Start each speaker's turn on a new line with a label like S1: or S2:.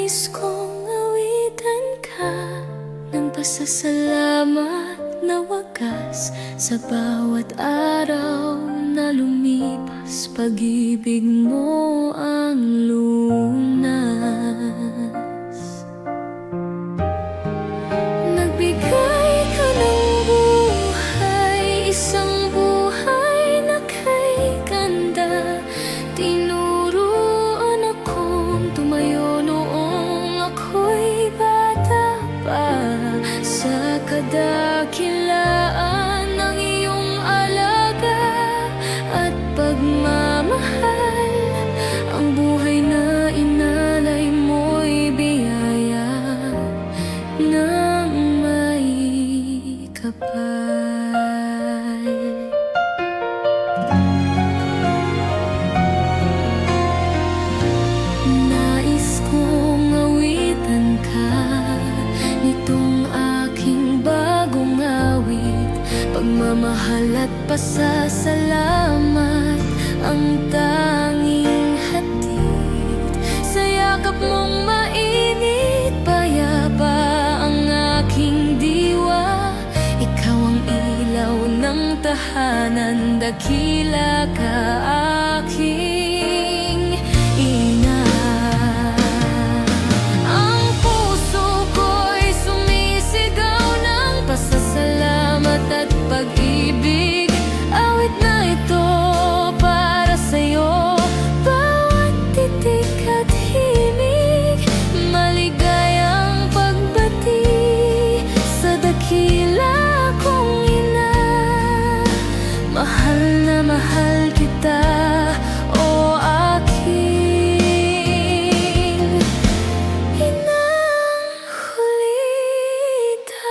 S1: Nais kong awitan ka ng pasasalamat na wagas sa bawat araw na lumipas. Pag-ibig mo ang lunas. Nagbigay ka ng buhay, isang buhay na kay ganda. Tinuruan akong tumayo noong ako'y bata pa. Sa kadakilaan ng iyong alaga at pagmamahal, ang buhay na inalay mo'y biyaya ng may kapal. Nais kong awitan ka nitong aking bagong awit. Pagmamahal at pasasalamat ang tanging hatid. Sa yakap mong mainit, payapa ang aking diwa. Ikaw ang ilaw ng tahanan, dakila ka aking ina. Ang puso ko'y sumisigaw ng pasasalamat at pag-ibig. Awit na ito para sa'yo, bawat titik at himig. Maligayang pagbati sa dakila kong ina. Mahal na mahal kita, o aking inang hulita.